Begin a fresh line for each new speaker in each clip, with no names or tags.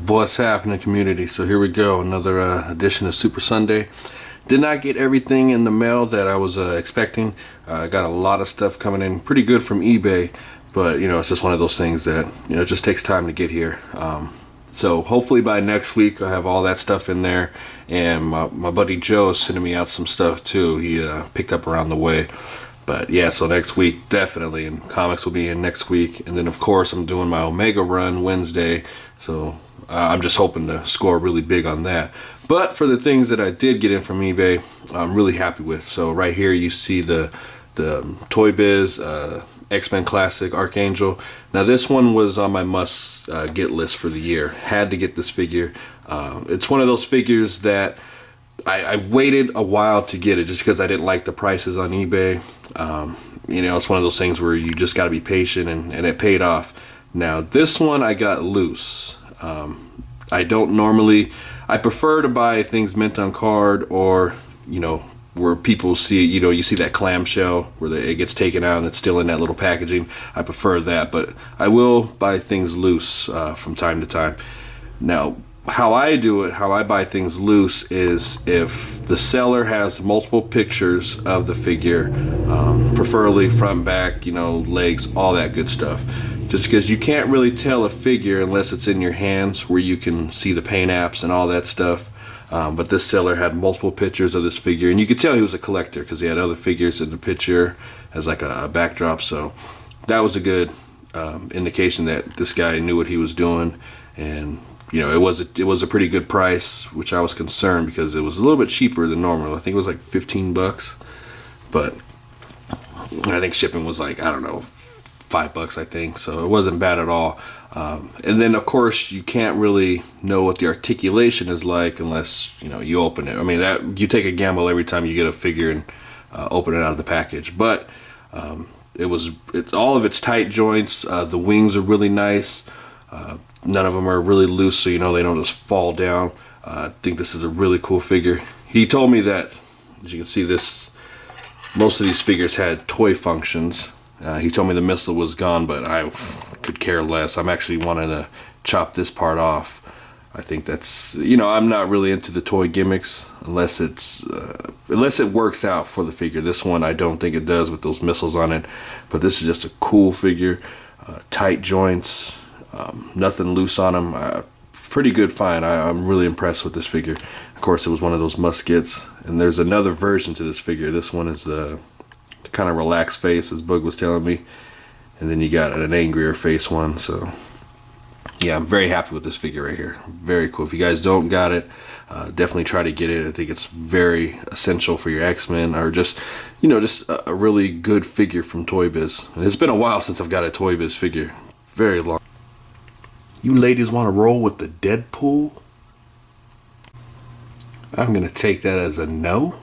What's happening, community? So here we go, another edition of Super Sunday. Did not get everything in the mail that I was expecting. I got a lot of stuff coming in pretty good from eBay, but you know, it's just one of those things that, you know, it just takes time to get here. So hopefully by next week I'll have all that stuff in there, and my buddy Joe is sending me out some stuff too. He picked up around the way. But yeah, so next week definitely, and comics will be in next week. And then of course I'm doing my Omega run Wednesday, so I'm just hoping to score really big on that. But for the things that I did get in from eBay, I'm really happy with. So right here you see the Toy Biz X-Men Classic Archangel. Now this one was on my must get list for the year. Had to get this figure. It's one of those figures that I waited a while to get it just because I didn't like the prices on eBay. You know, it's one of those things where you just got to be patient, and it paid off. Now this one I got loose. I don't normally, I prefer to buy things mint on card, or you know, where people see, you know, you see that clamshell where it gets taken out and it's still in that little packaging. I prefer that, but I will buy things loose from time to time. Now how I do it, how I buy things loose, is if the seller has multiple pictures of the figure, preferably front, back, you know, legs, all that good stuff. Just because you can't really tell a figure unless it's in your hands, where you can see the paint apps and all that stuff. But this seller had multiple pictures of this figure, and you could tell he was a collector because he had other figures in the picture as like a backdrop. So that was a good indication that this guy knew what he was doing. And you know, it was a pretty good price, which I was concerned because it was a little bit cheaper than normal. I think it was like 15 bucks, but I think shipping was like, I don't know, $5, I think. So it wasn't bad at all. And then of course you can't really know what the articulation is like unless, you know, you open it. I mean, that you take a gamble every time you get a figure and open it out of the package. But it's all of its tight joints. The wings are really nice. None of them are really loose, so you know they don't just fall down. I think this is a really cool figure. He told me that, as you can see, most of these figures had toy functions. He told me the missile was gone, but I could care less. I'm actually wanting to chop this part off. I think that's, you know, I'm not really into the toy gimmicks unless it works out for the figure. This one I don't think it does with those missiles on it, but this is just a cool figure. Tight joints. Nothing loose on them. Pretty good find. I'm really impressed with this figure. Of course, it was one of those must gets. And there's another version to this figure. This one is the kind of relaxed face, as Bug was telling me. And then you got an angrier face one. So yeah, I'm very happy with this figure right here. Very cool. If you guys don't got it, definitely try to get it. I think it's very essential for your X-Men, or just, you know, just a really good figure from Toy Biz. And it's been a while since I've got a Toy Biz figure. Very long. You ladies want to roll with the Deadpool? I'm going to take that as a no.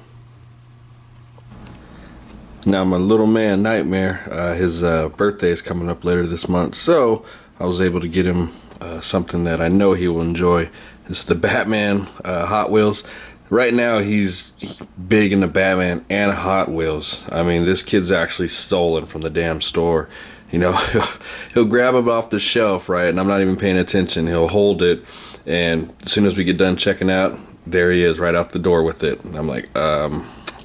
Now my little man Nightmare, his birthday is coming up later this month, so I was able to get him something that I know he will enjoy. It's the Batman Hot Wheels. Right now he's big into Batman and Hot Wheels. I mean, this kid's actually stolen from the damn store. You know, he'll grab it off the shelf, right, and I'm not even paying attention. He'll hold it, and as soon as we get done checking out, there he is right out the door with it. And I'm like,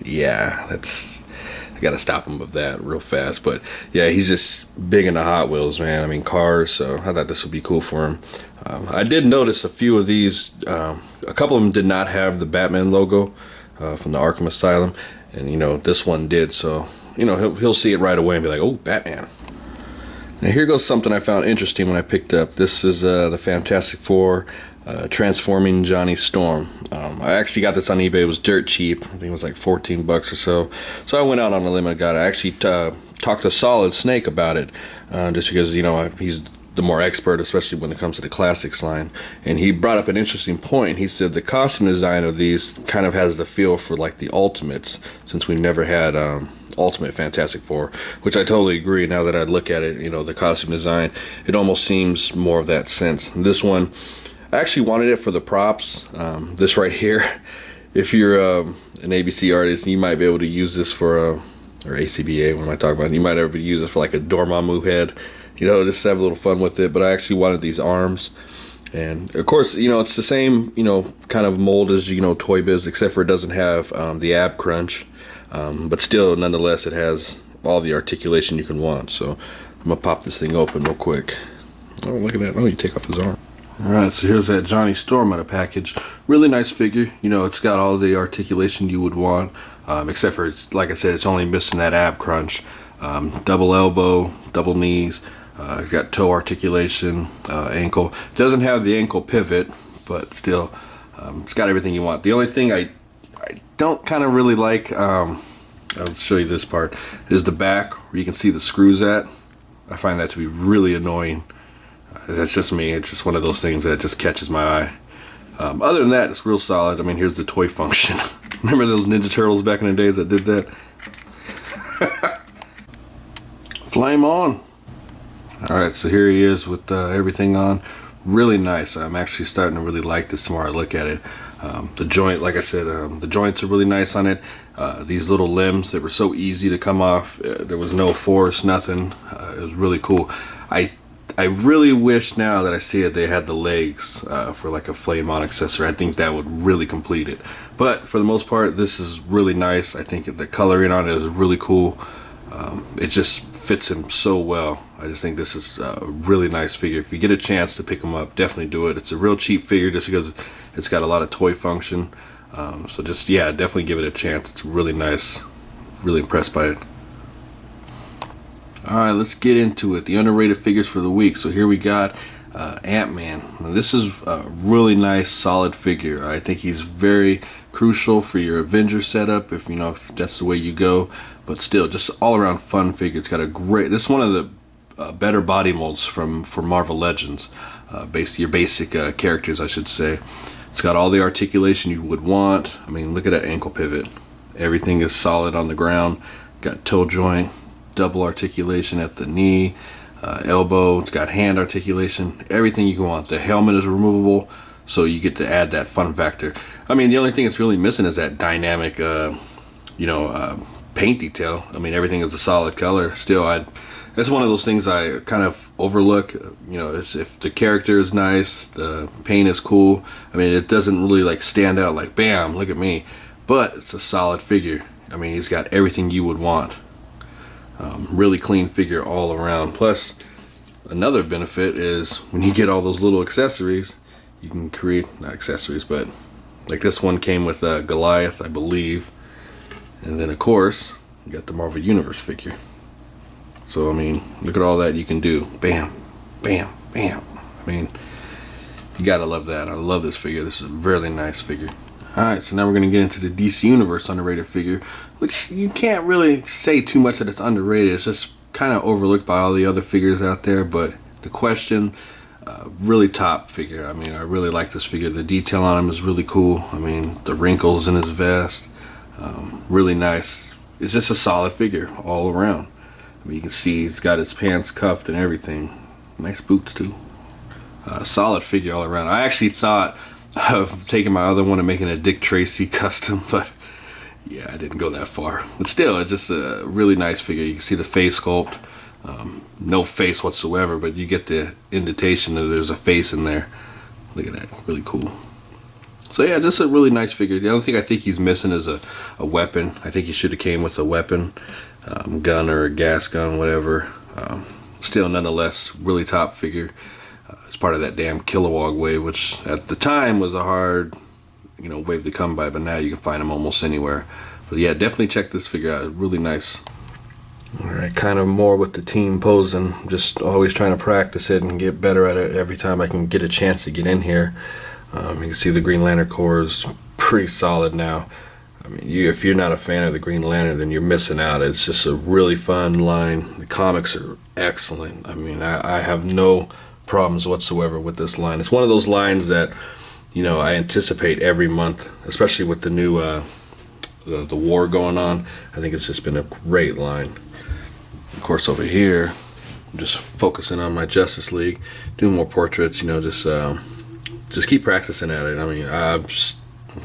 yeah, I gotta stop him with that real fast. But yeah, he's just big into Hot Wheels, man. I mean, cars, so I thought this would be cool for him. I did notice a few of these, a couple of them did not have the Batman logo from the Arkham Asylum, and you know, this one did, so you know, he'll see it right away and be like, oh, Batman. Now here goes something I found interesting when I picked up. This is the Fantastic Four transforming Johnny Storm. I actually got this on eBay. It was dirt cheap. I think it was like 14 bucks or so. So I went out on a limb and got it. I actually talked to Solid Snake about it, just because, you know, he's the more expert, especially when it comes to the classics line. And he brought up an interesting point. He said the costume design of these kind of has the feel for like the Ultimates, since we've never had Ultimate Fantastic Four, which I totally agree. Now that I look at it, you know, the costume design, it almost seems more of that sense. This one, I actually wanted it for the props. This right here, if you're an ABC artist, you might be able to use this for or ACBA, what am I talking about? You might ever use it for like a Dormammu head, you know, just have a little fun with it. But I actually wanted these arms. And of course, it's the same, kind of mold as, Toy Biz, except for it doesn't have the ab crunch. But still, nonetheless, it has all the articulation you can want. So I'm going to pop this thing open real quick. Oh, look at that. Oh, you take off his arm. Alright, so here's that Johnny Storm out of package. Really nice figure. It's got all the articulation you would want. Except for, like I said, it's only missing that ab crunch. Double elbow, double knees. It's got toe articulation, ankle. Doesn't have the ankle pivot, but still, it's got everything you want. The only thing I don't kind of really like, I'll show you this part, is the back where you can see the screws at. I find that to be really annoying. That's just me. It's just one of those things that just catches my eye. Other than that, it's real solid. I mean, here's the toy function. Remember those Ninja Turtles back in the days that did that? Flame on. Alright, so here he is with everything on. Really nice. I'm actually starting to really like this the more I look at it. The joint, like I said, the joints are really nice on it. These little limbs that were so easy to come off. There was no force, nothing. It was really cool. I really wish now that I see it, they had the legs for like a flame on accessory. I think that would really complete it. But for the most part, this is really nice. I think the coloring on it is really cool. It just fits him so well. I just think this is a really nice figure. If you get a chance to pick him up, definitely do it. It's a real cheap figure just because it's got a lot of toy function. So just, yeah, definitely give it a chance. It's really nice. Really impressed by it. Alright, let's get into it. The underrated figures for the week. So here we got AntMan. Now, this is a really nice, solid figure. I think he's very crucial for your Avenger setup, if that's the way you go. But still, just all around fun figure. It's got a great. This is one of the better body molds for Marvel Legends. Your basic characters, I should say. It's got all the articulation you would want. I mean, look at that ankle pivot. Everything is solid on the ground. Got toe joint, double articulation at the knee, elbow. It's got hand articulation. Everything you can want. The helmet is removable, so you get to add that fun factor. I mean, the only thing it's really missing is that dynamic, paint detail. I mean, everything is a solid color. Still, that's one of those things I kind of overlook. If the character is nice, the paint is cool. I mean, it doesn't really like stand out like, bam, look at me. But it's a solid figure. I mean, he's got everything you would want. Really clean figure all around. Plus, another benefit is when you get all those little accessories, you can create, not accessories, but like this one came with Goliath, I believe. And then, of course, you got the Marvel Universe figure. So, I mean, look at all that you can do. Bam, bam, bam. I mean, you gotta love that. I love this figure. This is a really nice figure. Alright, so now we're going to get into the DC Universe underrated figure, which you can't really say too much that it's underrated. It's just kind of overlooked by all the other figures out there. But the Question, really top figure. I mean, I really like this figure. The detail on him is really cool. I mean, the wrinkles in his vest. Really nice. It's just a solid figure all around. I mean, you can see he's got his pants cuffed and everything. Nice boots too. Solid figure all around. I actually thought of taking my other one and making a Dick Tracy custom, but yeah, I didn't go that far. But still, it's just a really nice figure. You can see the face sculpt. No face whatsoever, but you get the indentation that there's a face in there. Look at that. Really cool. So yeah, just a really nice figure. The only thing I think he's missing is a weapon. I think he should have came with a weapon, gun or a gas gun, whatever. Still, nonetheless, really top figure. It's part of that damn Kilowog wave, which at the time was a hard, wave to come by. But now you can find them almost anywhere. But yeah, definitely check this figure out. Really nice. All right, kind of more with the team posing. Just always trying to practice it and get better at it every time I can get a chance to get in here. You can see the Green Lantern Corps is pretty solid now. I mean, if you're not a fan of the Green Lantern, then you're missing out. It's just a really fun line. The comics are excellent. I mean, I have no problems whatsoever with this line. It's one of those lines that, I anticipate every month, especially with the new the war going on. I think it's just been a great line. Of course, over here, I'm just focusing on my Justice League, doing more portraits. Just keep practicing at it. I mean, I'm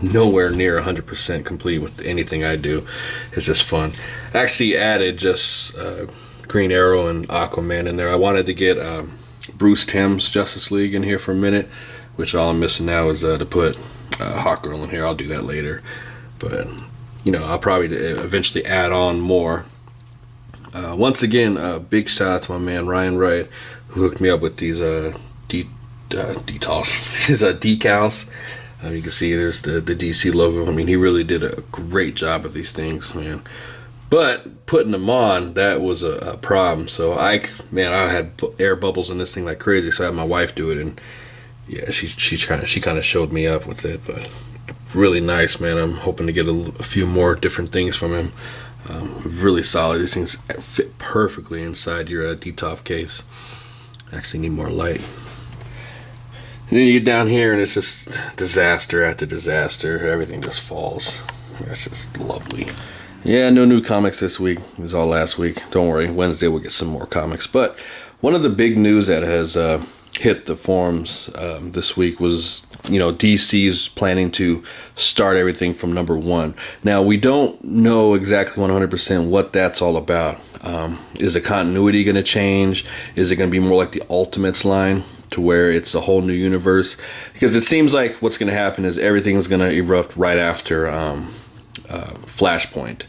nowhere near 100% complete with anything I do. It's just fun. I actually added just Green Arrow and Aquaman in there. I wanted to get Bruce Timm's Justice League in here for a minute, which all I'm missing now is to put Hawkgirl in here. I'll do that later, but I'll probably eventually add on more. Once again, big shout out to my man Ryan Wright, who hooked me up with these decals. You can see there's the DC logo. I mean, he really did a great job with these things, man. But putting them on, that was a problem. So I had air bubbles in this thing like crazy. So I had my wife do it, and yeah, she kind of showed me up with it. But really nice, man. I'm hoping to get a few more different things from him. Really solid. These things fit perfectly inside your deep top case. Actually need more light. And then you get down here and it's just disaster after disaster. Everything just falls. That's just lovely. Yeah, no new comics this week. It was all last week. Don't worry, Wednesday we'll get some more comics. But one of the big news that has hit the forums this week was, DC's planning to start everything from #1. Now, we don't know exactly 100% what that's all about. Is the continuity going to change? Is it going to be more like the Ultimates line, to where it's a whole new universe? Because it seems like what's going to happen is everything's going to erupt right after Flashpoint,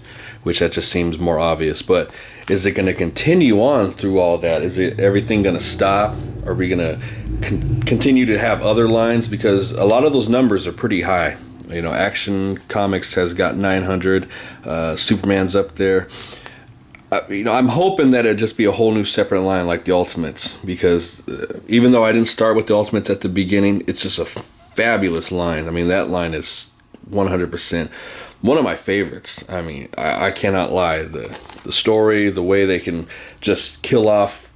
which that just seems more obvious. But is it going to continue on through all that? Is everything going to stop? Are we going to continue to have other lines? Because a lot of those numbers are pretty high. Action Comics has got 900. Superman's up there. I'm hoping that it'd just be a whole new separate line like the Ultimates, because even though I didn't start with the Ultimates at the beginning, it's just a fabulous line. I mean, that line is 100% one of my favorites. I mean, I cannot lie. The story, the way they can just kill off,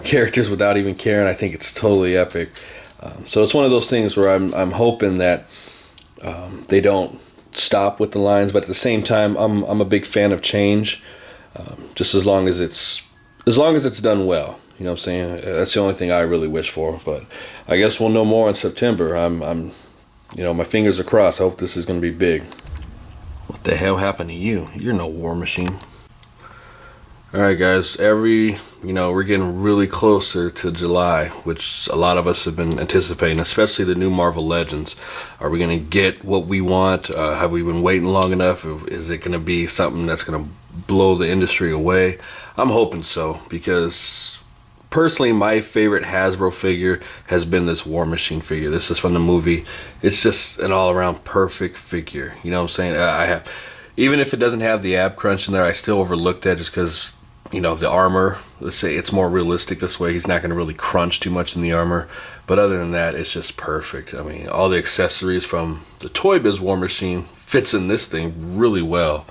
characters without even caring, I think it's totally epic. So it's one of those things where I'm hoping that they don't stop with the lines, but at the same time, I'm a big fan of change. Just as long as it's done well, you know what I'm saying? That's the only thing I really wish for. But I guess we'll know more in September. I'm my fingers are crossed. I hope this is going to be big. What the hell happened to you? You're no war machine. All right, guys. We're getting really closer to July, which a lot of us have been anticipating, especially the new Marvel Legends. Are we going to get what we want? Have we been waiting long enough? Is it going to be something that's going to blow the industry away? I'm hoping so, because personally my favorite Hasbro figure has been this War Machine figure. This is from the movie. It's just an all-around perfect figure. You know what I'm saying? Even if it doesn't have the ab crunch in there, I still overlooked that just because the armor, let's say it's more realistic this way. He's not going to really crunch too much in the armor. But other than that, it's just perfect. I mean, all the accessories from the Toy Biz War Machine fits in this thing really well.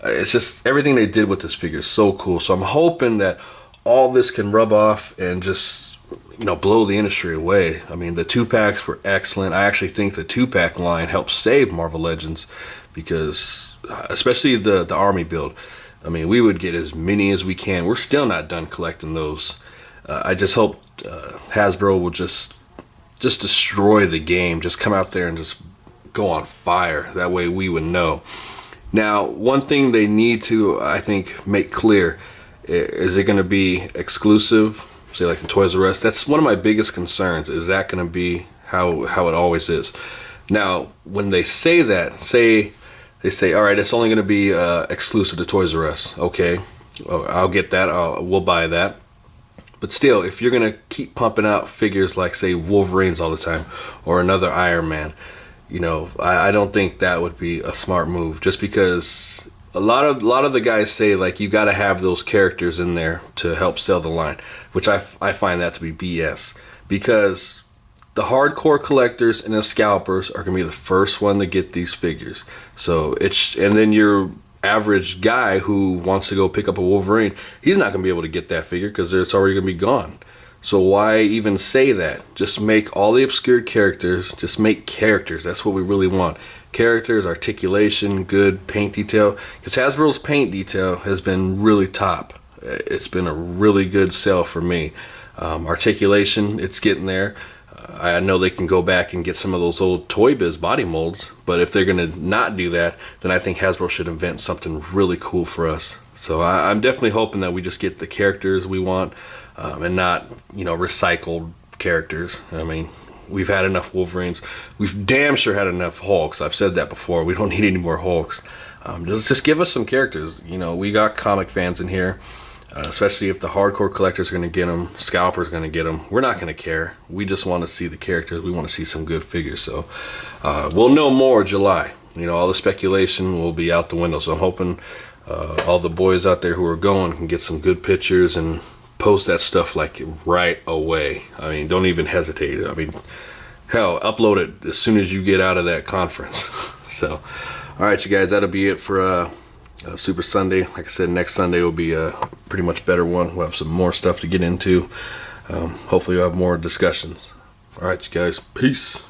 It's just everything they did with this figure is so cool. So I'm hoping that all this can rub off and just blow the industry away. I mean, the 2-packs were excellent. I actually think the 2-pack line helped save Marvel Legends, because especially the army build. I mean, we would get as many as we can. We're still not done collecting those. I just hope Hasbro will just destroy the game. Just come out there and just go on fire. That way we would know. Now, one thing they need to, I think, make clear, is it going to be exclusive, say like the Toys R Us? That's one of my biggest concerns. Is that going to be how it always is? Now, when they say that, they say, all right, it's only going to be exclusive to Toys R Us. Okay, I'll get that. We'll buy that. But still, if you're going to keep pumping out figures like, say, Wolverines all the time, or another Iron Man, I don't think that would be a smart move, just because a lot of the guys say, like, you got to have those characters in there to help sell the line, which I find that to be BS, because the hardcore collectors and the scalpers are going to be the first one to get these figures. So and then your average guy who wants to go pick up a Wolverine, he's not going to be able to get that figure because it's already going to be gone. So why even say that? Just make all the obscure characters. Just make characters. That's what we really want. Characters, articulation, good paint detail. Because Hasbro's paint detail has been really top. It's been a really good sell for me. Articulation, it's getting there. I know they can go back and get some of those old Toy Biz body molds. But if they're going to not do that, then I think Hasbro should invent something really cool for us. So I'm definitely hoping that we just get the characters we want. and not, you know, recycled characters. I mean, we've had enough Wolverines. We've damn sure had enough Hulks. I've said that before. We don't need any more Hulks. Just give us some characters. You know, we got comic fans in here, especially if the hardcore collectors are going to get them, scalpers are going to get them. We're not going to care. We just want to see the characters. We want to see some good figures. So we'll know more July. You know, all the speculation will be out the window. So I'm hoping all the boys out there who are going can get some good pictures and post that stuff like right away. I mean, don't even hesitate. I mean, hell, upload it as soon as you get out of that conference. So, all right, you guys, that'll be it for Super Sunday. Like I said, next Sunday will be a pretty much better one. We'll have some more stuff to get into. Hopefully we'll have more discussions. All right, you guys, peace.